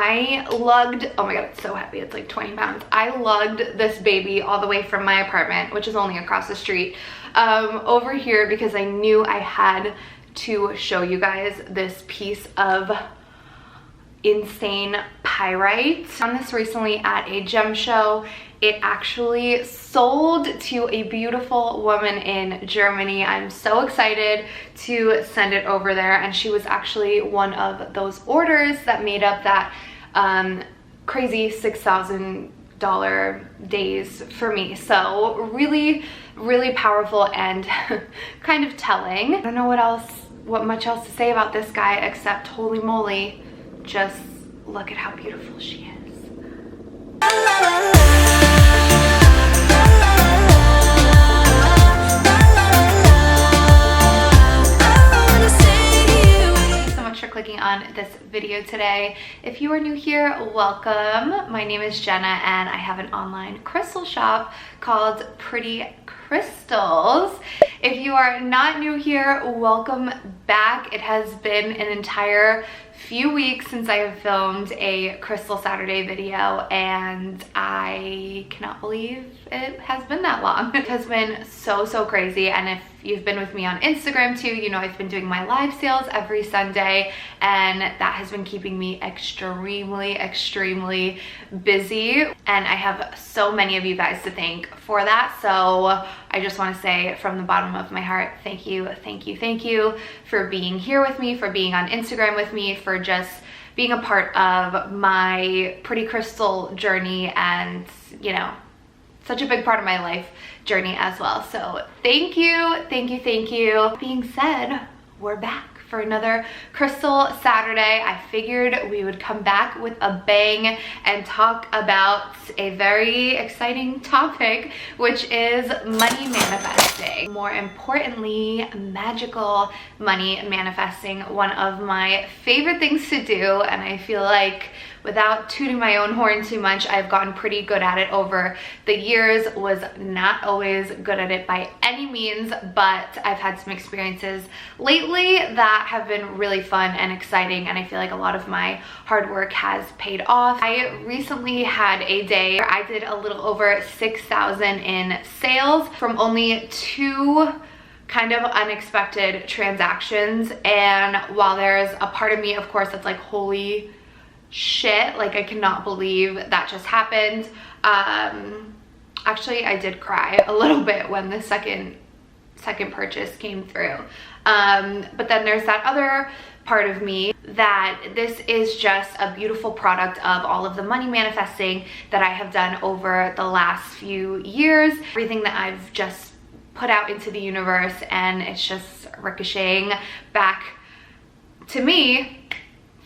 I lugged, oh my god, it's so heavy, it's like 20 pounds. I lugged this baby all the way from my apartment, which is only across the street, over here because I knew I had to show you guys this piece of insane pyrite. I found this recently at a gem show. It actually sold to a beautiful woman in Germany. I'm so excited to send it over there, and she was actually one of those orders that made up that crazy $6,000 days for me. So really, really powerful and kind of telling. I don't know what much else to say about this guy except holy moly, just look at how beautiful she is. For clicking on this video today. If you are new here, welcome. My name is Jenna and I have an online crystal shop called Pretty Crystals. If you are not new here, welcome back. It has been an entire few weeks since I have filmed a Crystal Saturday video, and I cannot believe it has been that long. It has been so crazy, and if you've been with me on Instagram too, you know I've been doing my live sales every Sunday, and that has been keeping me extremely busy, and I have so many of you guys to thank for that. So I just want to say from the bottom of my heart, thank you for being here with me, for being on Instagram with me, for just being a part of my Pretty Crystal journey, and you know, such a big part of my life journey as well. So thank you. That being said, we're back for another Crystal Saturday. I figured we would come back with a bang and talk about a very exciting topic, which is money manifesting. More importantly, magical money manifesting, one of my favorite things to do, and I feel like without tooting my own horn too much, I've gotten pretty good at it over the years. Was not always good at it by any means, but I've had some experiences lately that have been really fun and exciting, and I feel like a lot of my hard work has paid off. I recently had a day where I did a little over 6,000 in sales from only 2 kind of unexpected transactions. And while there's a part of me, of course, that's like, holy shit, like I cannot believe that just happened. Actually, I did cry a little bit when the second purchase came through, but then there's that other part of me that this is just a beautiful product of all of the money manifesting that I have done over the last few years, everything that I've just put out into the universe, and it's just ricocheting back to me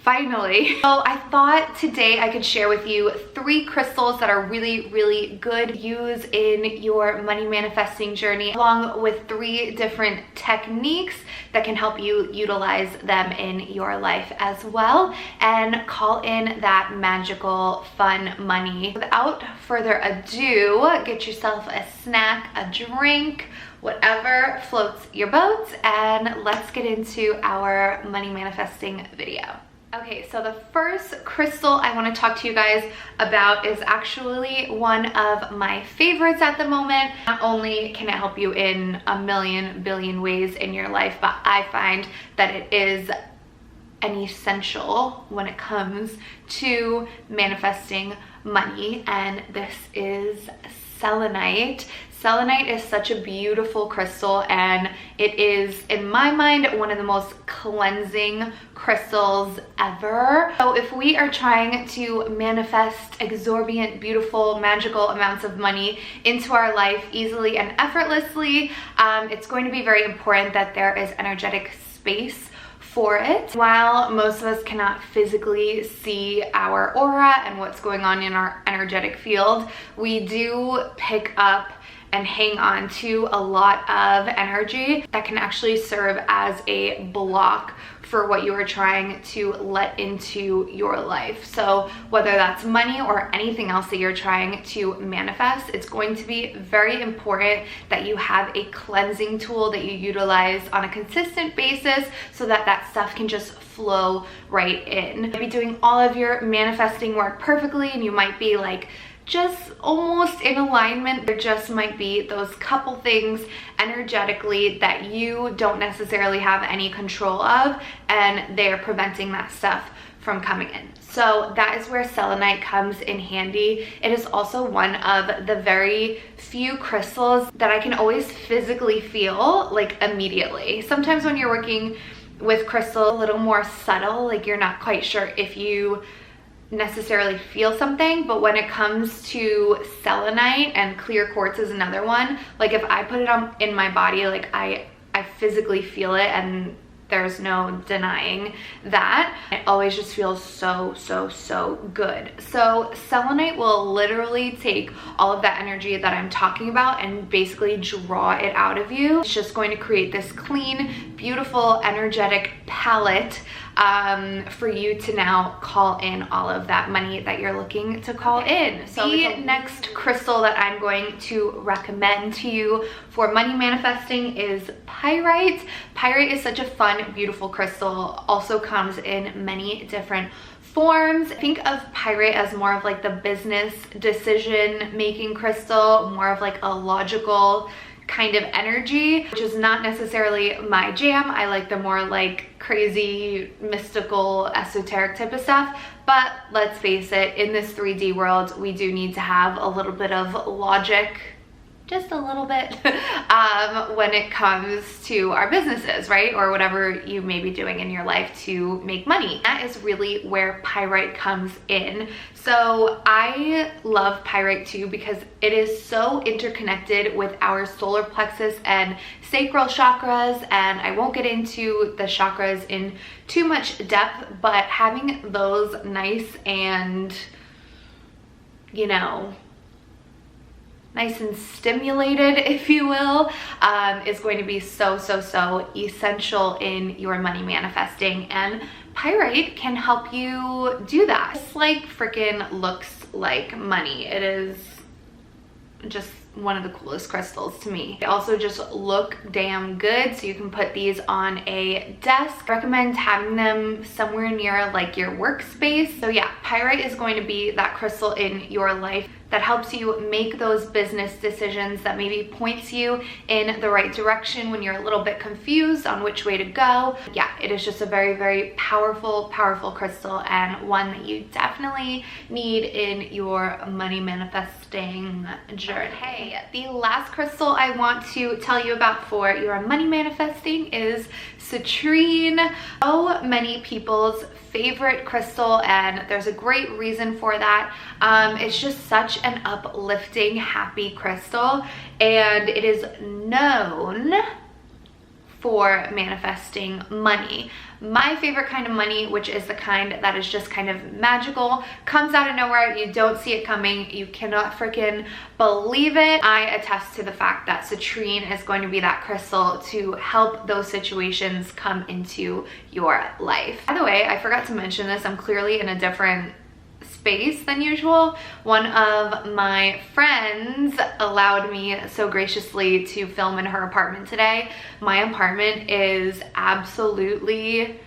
finally. So I thought today I could share with you 3 crystals that are really good to use in your money manifesting journey, along with 3 different techniques that can help you utilize them in your life as well, and call in that magical fun money. Without further ado, get yourself a snack, a drink, whatever floats your boat, and let's get into our money manifesting video. Okay, so the first crystal I want to talk to you guys about is actually one of my favorites at the moment. Not only can it help you in a billion ways in your life, but I find that it is an essential when it comes to manifesting money, and this is selenite. Selenite is such a beautiful crystal, and it is, in my mind, one of the most cleansing crystals ever. So if we are trying to manifest exorbitant, beautiful, magical amounts of money into our life easily and effortlessly, it's going to be very important that there is energetic space for it. While most of us cannot physically see our aura and what's going on in our energetic field, we do pick up and hang on to a lot of energy that can actually serve as a block for what you are trying to let into your life. So whether that's money or anything else that you're trying to manifest, it's going to be very important that you have a cleansing tool that you utilize on a consistent basis so that that stuff can just flow right in. You might be doing all of your manifesting work perfectly and you might be like just almost in alignment. There just might be those couple things energetically that you don't necessarily have any control of, and they're preventing that stuff from coming in. So that is where selenite comes in handy. It is also one of the very few crystals that I can always physically feel like immediately. Sometimes when you're working with crystal, a little more subtle, like you're not quite sure if you necessarily feel something, but when it comes to selenite, and clear quartz is another one, like if I put it on in my body, like I physically feel it, and there's no denying that. It always just feels so good. So selenite will literally take all of that energy that I'm talking about and basically draw it out of you. It's just going to create this clean, beautiful, energetic palette for you to now call in all of that money that you're looking to call in. So the next crystal that I'm going to recommend to you for money manifesting is pyrite. Pyrite is such a fun, beautiful crystal. Also comes in many different forms. Think of pyrite as more of like the business decision making crystal, more of like a logical kind of energy, which is not necessarily my jam. I like the more like crazy, mystical, esoteric type of stuff. But let's face it, in this 3D world, we do need to have a little bit of logic, just a little bit, when it comes to our businesses, right? Or whatever you may be doing in your life to make money. That is really where pyrite comes in. So I love pyrite too because it is so interconnected with our solar plexus and sacral chakras, and I won't get into the chakras in too much depth, but having those nice and, you know, nice and stimulated, if you will, is going to be so essential in your money manifesting, and pyrite can help you do that. It's like freaking looks like money. It is just one of the coolest crystals to me. They also just look damn good, so you can put these on a desk. I recommend having them somewhere near like your workspace. So yeah, pyrite is going to be that crystal in your life that helps you make those business decisions, that maybe points you in the right direction when you're a little bit confused on which way to go. Yeah, it is just a very powerful crystal, and one that you definitely need in your money manifesting journey. Okay, the last crystal I want to tell you about for your money manifesting is citrine. So many people's favorite crystal, and there's a great reason for that. It's just such an uplifting, happy crystal, and it is known for manifesting money. My favorite kind of money, which is the kind that is just kind of magical, comes out of nowhere, you don't see it coming, you cannot freaking believe it. I attest to the fact that citrine is going to be that crystal to help those situations come into your life. By the way, I forgot to mention this, I'm clearly in a different space than usual. One of my friends allowed me so graciously to film in her apartment today. My apartment is absolutely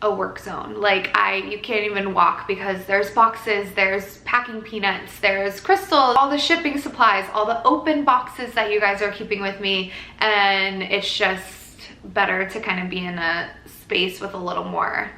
a work zone. Like you can't even walk because there's boxes, there's packing peanuts, there's crystals, all the shipping supplies, all the open boxes that you guys are keeping with me, and it's just better to kind of be in a space with a little more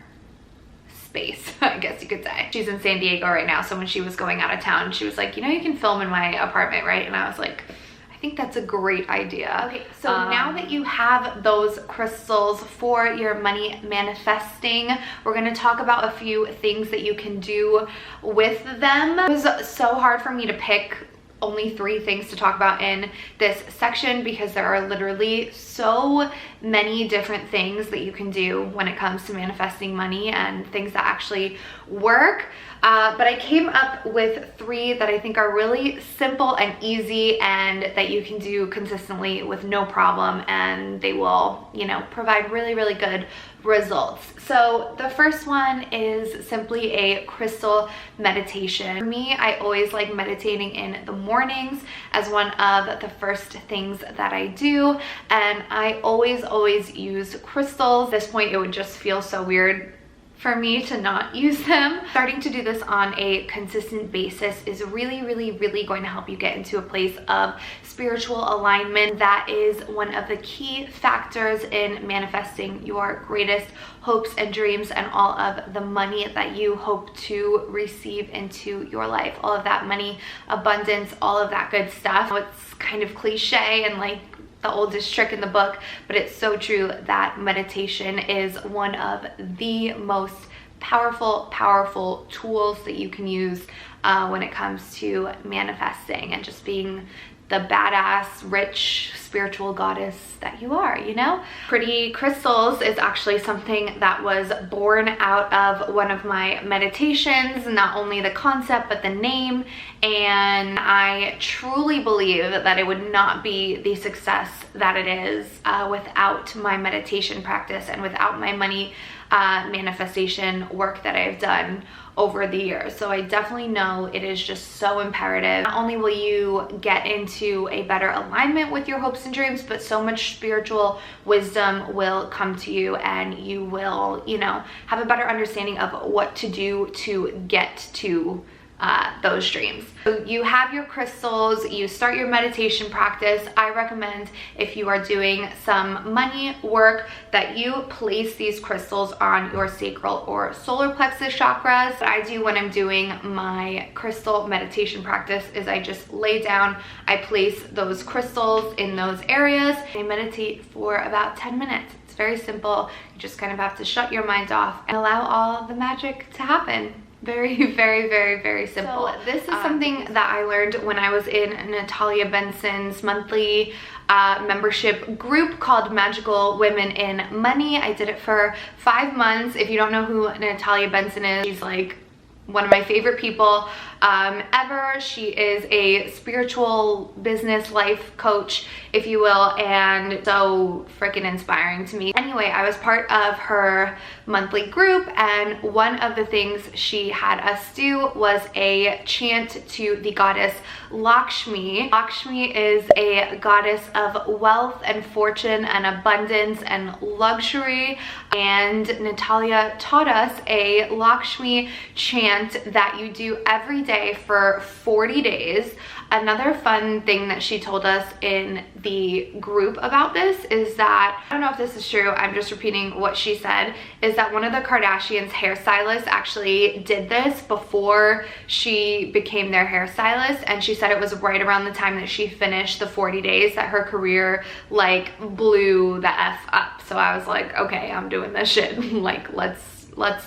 space, I guess you could say. She's in San Diego right now, so when she was going out of town, she was like, you know, you can film in my apartment, right? And I was like, I think that's a great idea. Okay, so now that you have those crystals for your money manifesting, we're gonna talk about a few things that you can do with them. It was so hard for me to pick only 3 things to talk about in this section because there are literally so many different things that you can do when it comes to manifesting money and things that actually work. But I came up with 3 that I think are really simple and easy and that you can do consistently with no problem, and they will, you know, provide really good results. So the first one is simply a crystal meditation. For me, I always like meditating in the mornings as one of the first things that I do, and I always use crystals. At this point, it would just feel so weird for me to not use them. Starting to do this on a consistent basis is really going to help you get into a place of spiritual alignment. That is one of the key factors in manifesting your greatest hopes and dreams and all of the money that you hope to receive into your life. All of that money, abundance, all of that good stuff. It's kind of cliche and like the oldest trick in the book, but it's so true that meditation is one of the most powerful tools that you can use when it comes to manifesting and just being the badass, rich, spiritual goddess that you are, you know? Pretty crystals is actually something that was born out of one of my meditations, not only the concept, but the name. And I truly believe that it would not be the success that it is without my meditation practice and without my money manifestation work that I've done over the years. So I definitely know it is just so imperative. Not only will you get into a better alignment with your hopes and dreams, but so much spiritual wisdom will come to you, and you will, you know, have a better understanding of what to do to get to those dreams. So you have your crystals, you start your meditation practice. I recommend, if you are doing some money work, that you place these crystals on your sacral or solar plexus chakras. What I do when I'm doing my crystal meditation practice is I just lay down, I place those crystals in those areas, and I meditate for about 10 minutes. It's very simple. You just kind of have to shut your mind off and allow all the magic to happen. Very simple. So this is something that I learned when I was in Natalia Benson's monthly membership group called Magical Women in Money. I did it for 5 months. If you don't know who Natalia Benson is, she's like one of my favorite people ever. She is a spiritual business life coach, if you will, and so freaking inspiring to me. Anyway, I was part of her monthly group, and one of the things she had us do was a chant to the goddess Lakshmi. Lakshmi is a goddess of wealth and fortune and abundance and luxury, and Natalia taught us a Lakshmi chant that you do every day for 40 days. Another fun thing that she told us in the group about this is that, I don't know if this is true, I'm just repeating what she said, is that one of the Kardashians' hairstylists actually did this before she became their hairstylist, and she said it was right around the time that she finished the 40 days that her career like blew the F up. So I was like, okay, I'm doing this shit. Like, let's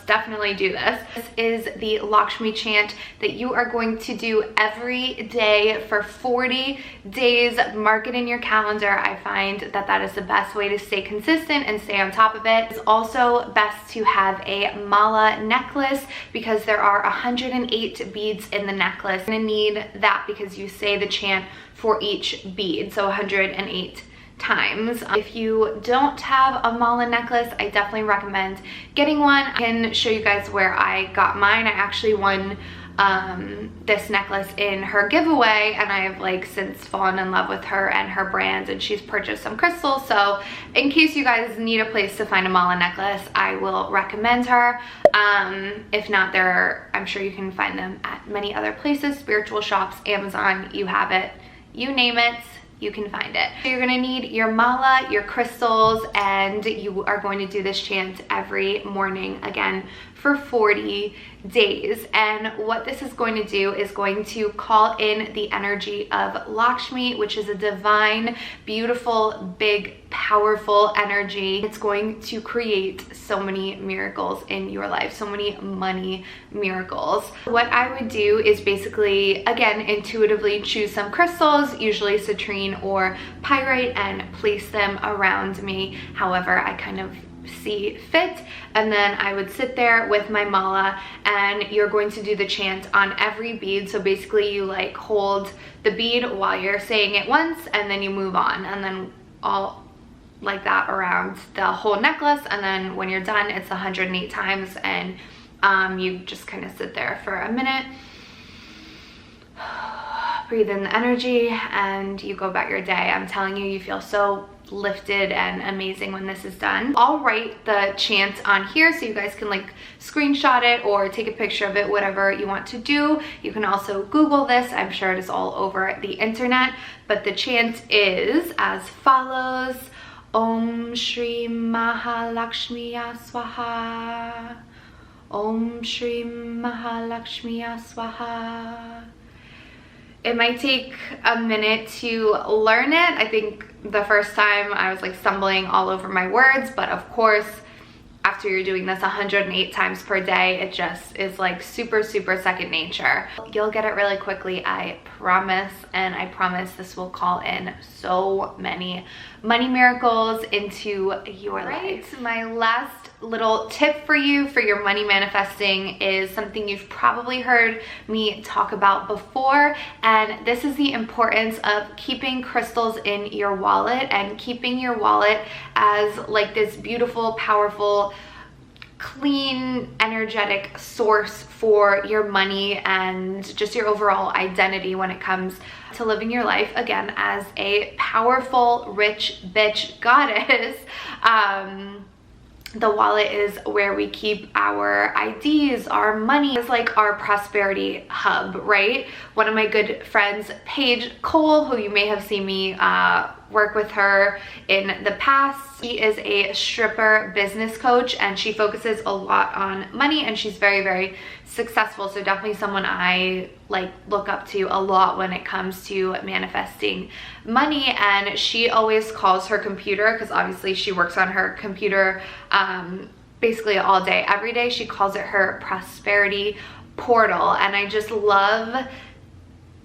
definitely do this. This is the Lakshmi chant that you are going to do every day for 40 days. Mark it in your calendar. I find that that is the best way to stay consistent and stay on top of it. It's also best to have a mala necklace because there are 108 beads in the necklace. You're gonna need that because you say the chant for each bead, so 108 times. If you don't have a mala necklace, I definitely recommend getting one. I can show you guys where I got mine. I actually won this necklace in her giveaway, and I've like since fallen in love with her and her brand, and she's purchased some crystals. So in case you guys need a place to find a mala necklace, I will recommend her. If not, I'm sure you can find them at many other places, spiritual shops, Amazon, you have it, you name it, you can find it. So you're gonna need your mala, your crystals, and you are going to do this chant every morning, again, for 40 days. And what this is going to do is going to call in the energy of Lakshmi, which is a divine, beautiful, big, powerful energy. It's going to create so many miracles in your life, so many money miracles. What I would do is basically, again, intuitively choose some crystals, usually citrine or pyrite, and place them around me however I kind of see fit. And then I would sit there with my mala, and you're going to do the chant on every bead. So basically you like hold the bead while you're saying it once, and then you move on, and then all like that around the whole necklace, and then when you're done, it's 108 times, and you just kind of sit there for a minute, breathe in the energy, and you go about your day. I'm telling you, you feel so lifted and amazing when this is done. I'll write the chant on here so you guys can like screenshot it or take a picture of it, whatever you want to do. You can also Google this. I'm sure it is all over the internet, but the chant is as follows: Om Shri Mahalakshmi Swaha. Om Shri Mahalakshmi Swaha. It might take a minute to learn it. I think the first time I was like stumbling all over my words, but of course, after you're doing this 108 times per day, it just is like super, super second nature. You'll get it really quickly, I promise, and I promise this will call in so many money miracles into your life. My last little tip for you for your money manifesting is something you've probably heard me talk about before, and this is the importance of keeping crystals in your wallet and keeping your wallet as like this beautiful, powerful, clean, energetic source for your money and just your overall identity when it comes to living your life, again, as a powerful, rich bitch goddess. The wallet is where we keep our IDs, our money. It's like our prosperity hub, right? One of my good friends, PAIGE Cole, who you may have seen me work with her in the past. She is a stripper business coach, and she focuses a lot on money, and she's very, very successful. So definitely someone I like look up to a lot when it comes to manifesting money. And she always calls her computer, because obviously she works on her computer basically all day, every day. She calls it her prosperity portal, and I just love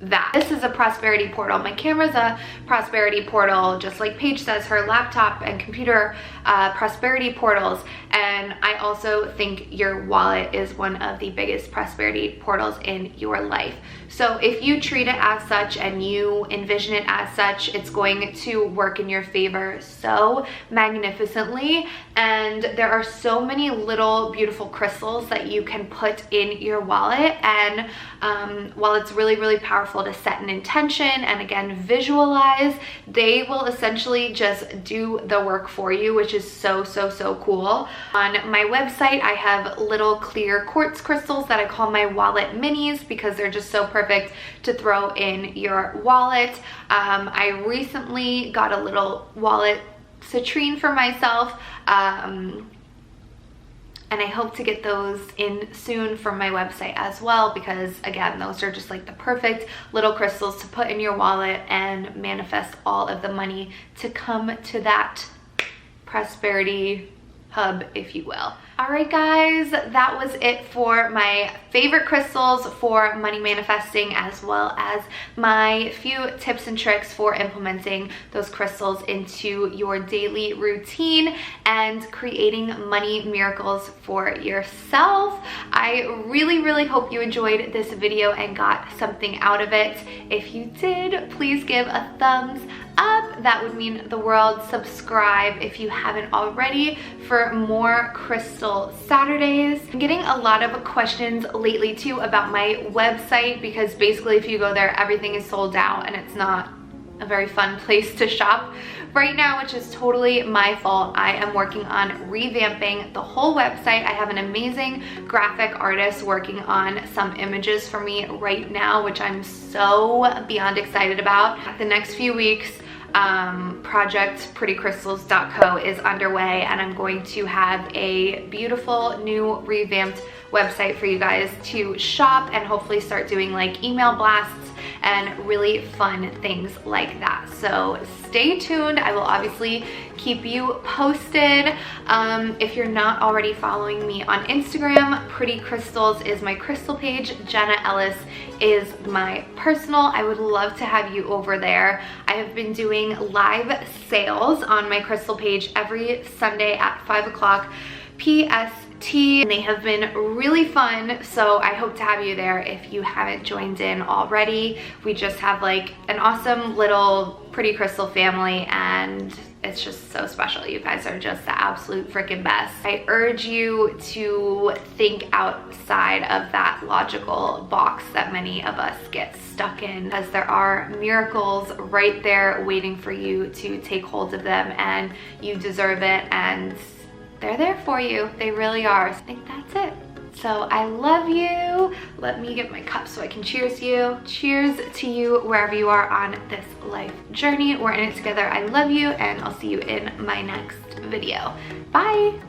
that. This is a prosperity portal. My camera's a prosperity portal, just like Paige says, her laptop and computer prosperity portals. And I also think your wallet is one of the biggest prosperity portals in your life. So if you treat it as such and you envision it as such, it's going to work in your favor so magnificently. And there are so many little beautiful crystals that you can put in your wallet. And while it's really, really powerful to set an intention and again visualize, they will essentially just do the work for you, which is so, so, so cool. On my website, I have little clear quartz crystals that I call my wallet minis, because they're just so perfect to throw in your wallet. I recently got a little wallet citrine for myself, and I hope to get those in soon from my website as well, because again, those are just like the perfect little crystals to put in your wallet and manifest all of the money to come to that prosperity hub, if you will. All right, guys, that was it for my favorite crystals for money manifesting, as well as my few tips and tricks for implementing those crystals into your daily routine and creating money miracles for yourself. I really, really hope you enjoyed this video and got something out of it. If you did, please give a thumbs up. That would mean the world. Subscribe if you haven't already for more crystal Saturdays. I'm getting a lot of questions lately too about my website, because basically if you go there, everything is sold out and it's not a very fun place to shop right now, which is totally my fault. I am working on revamping the whole website. I have an amazing graphic artist working on some images for me right now, which I'm so beyond excited about. The next few weeks, project prettycrystals.co is underway, and I'm going to have a beautiful new revamped website for you guys to shop and hopefully start doing like email blasts and really fun things like that. So stay tuned. I will obviously keep you posted. If you're not already following me on Instagram, Pretty Crystals is my crystal page. Jenna Ellis is my personal. I would love to have you over there. I have been doing live sales on my crystal page every Sunday at 5 o'clock PST. tea, and they have been really fun. So I hope to have you there if you haven't joined in already. We just have like an awesome little Pretty Crystal family, and it's just so special. You guys are just the absolute freaking best. I urge you to think outside of that logical box that many of us get stuck in, because there are miracles right there waiting for you to take hold of them, and you deserve it, and they're there for you. They really are. So I think that's it. So I love you. Let me get my cup so I can cheers you. Cheers to you wherever you are on this life journey. We're in it together. I love you, and I'll see you in my next video. Bye.